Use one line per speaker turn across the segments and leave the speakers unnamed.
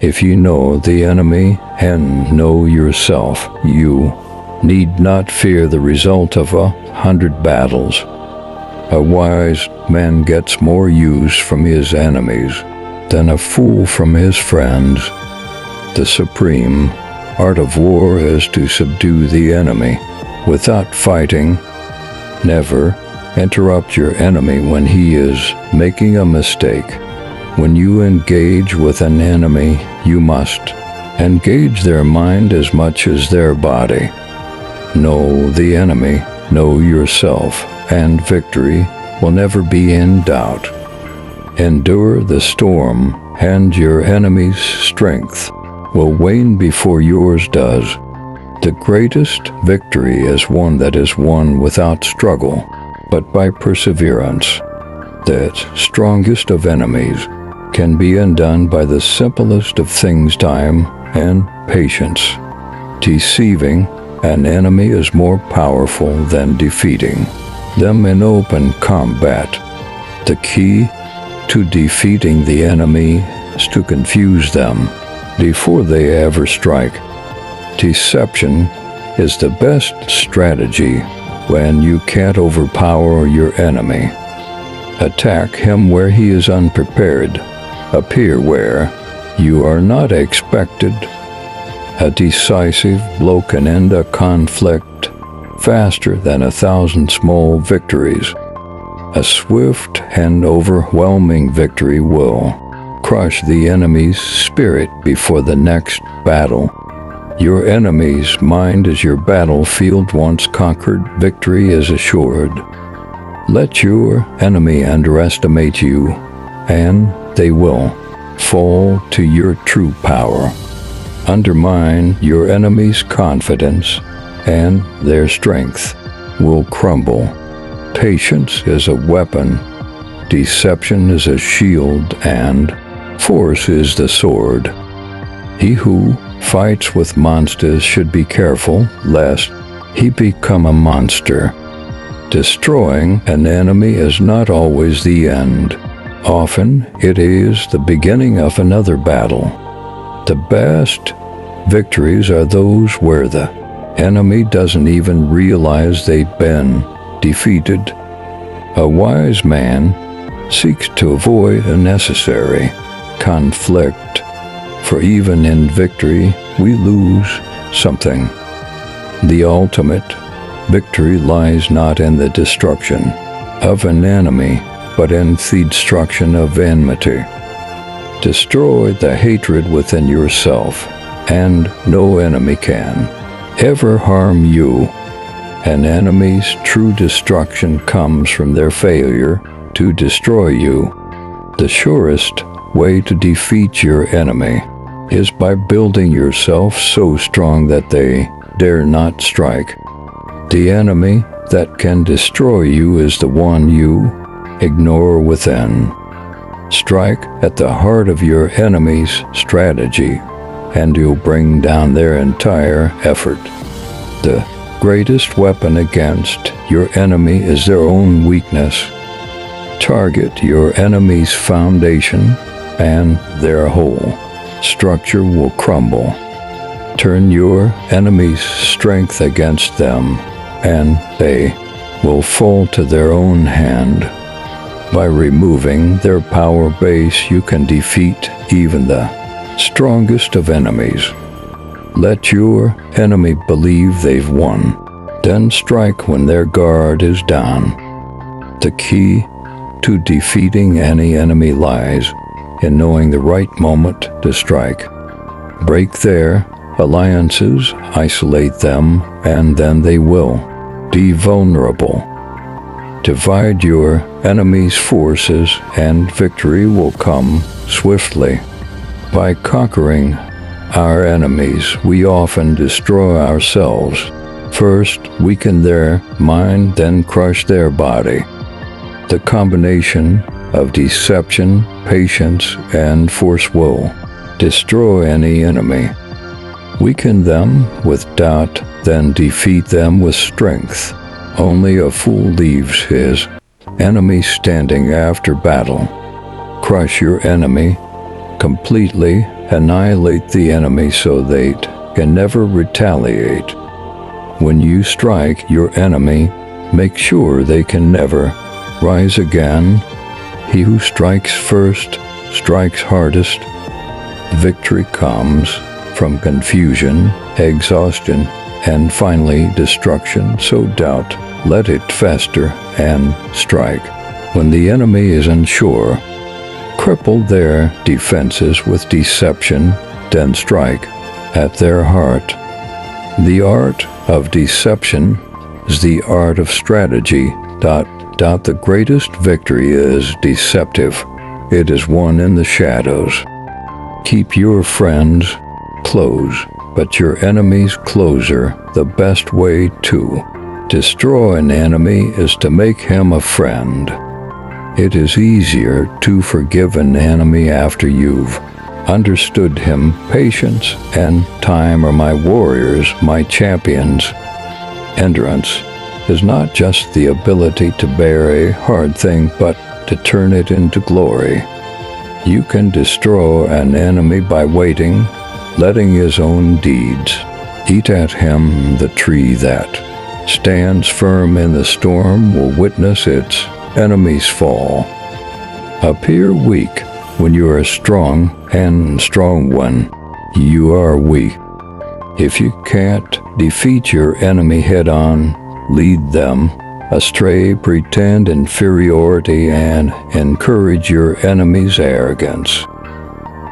If you know the enemy and know yourself, you need not fear the result of 100 battles. A wise man gets more use from his enemies than a fool from his friends. The supreme art of war is to subdue the enemy without fighting. Never interrupt your enemy when he is making a mistake. When you engage with an enemy, you must engage their mind as much as their body. Know the enemy, know yourself, and victory will never be in doubt. Endure the storm, and your enemy's strength will wane before yours does. The greatest victory is one that is won without struggle, but by perseverance. The strongest of enemies can be undone by the simplest of things, time and patience. Deceiving an enemy is more powerful than defeating them in open combat. The key to defeating the enemy is to confuse them before they ever strike. Deception is the best strategy when you can't overpower your enemy. Attack him where he is unprepared. Appear where you are not expected. A decisive blow can end a conflict faster than 1,000 small victories. A swift and overwhelming victory will crush the enemy's spirit before the next battle. Your enemy's mind is your battlefield. Once conquered, victory is assured. Let your enemy underestimate you, and they will fall to your true power. Undermine your enemy's confidence, and their strength will crumble. Patience is a weapon, deception is a shield, and force is the sword. He who fights with monsters should be careful lest he become a monster. Destroying an enemy is not always the end. Often it is the beginning of another battle. The best victories are those where the enemy doesn't even realize they've been defeated. A wise man seeks to avoid unnecessary conflict, for even in victory we lose something. The ultimate victory lies not in the destruction of an enemy, but in the destruction of enmity. Destroy the hatred within yourself, and no enemy can ever harm you. An enemy's true destruction comes from their failure to destroy you. The surest way to defeat your enemy is by building yourself so strong that they dare not strike. The enemy that can destroy you is the one you ignore within. Strike at the heart of your enemy's strategy, and you'll bring down their entire effort. The greatest weapon against your enemy is their own weakness. Target your enemy's foundation, and their whole structure will crumble. Turn your enemy's strength against them, and they will fall to their own hand. By removing their power base, you can defeat even the strongest of enemies. Let your enemy believe they've won, then strike when their guard is down. The key to defeating any enemy lies in knowing the right moment to strike. Break their alliances, isolate them, and then they will be vulnerable. Divide your enemy's forces, and victory will come swiftly. By conquering our enemies, we often destroy ourselves. First, weaken their mind, then crush their body. The combination of deception, patience, and force will destroy any enemy. Weaken them with doubt, then defeat them with strength. Only a fool leaves his enemy standing after battle. Crush your enemy completely, Annihilate the enemy so they can never retaliate. When you strike your enemy, make sure they can never rise again. He who strikes first strikes hardest. Victory comes from confusion, exhaustion, and finally destruction, so doubt, let it fester and strike. When the enemy is unsure, cripple their defenses with deception, then strike at their heart. The art of deception is the art of strategy. The greatest victory is deceptive. It is won in the shadows. Keep your friends close, but your enemies closer. The best way to destroy an enemy is to make him a friend. It is easier to forgive an enemy after you've understood him. Patience and time are my warriors, my champions. Endurance is not just the ability to bear a hard thing, but to turn it into glory. You can destroy an enemy by waiting, letting his own deeds eat at him. The tree that stands firm in the storm will witness its enemies fall. Appear weak when you are strong, and strong when you are weak. If you can't defeat your enemy head-on, lead them astray, pretend inferiority, and encourage your enemy's arrogance.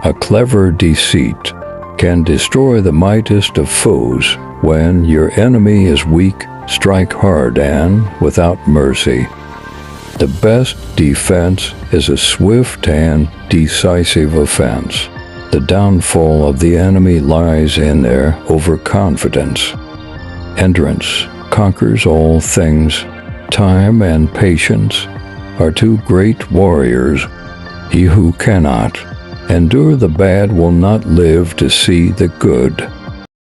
A clever deceit can destroy the mightiest of foes. When your enemy is weak, strike hard and without mercy. The best defense is a swift and decisive offense. The downfall of the enemy lies in their overconfidence. Endurance conquers all things. Time and patience are two great warriors. He who cannot endure the bad will not live to see the good.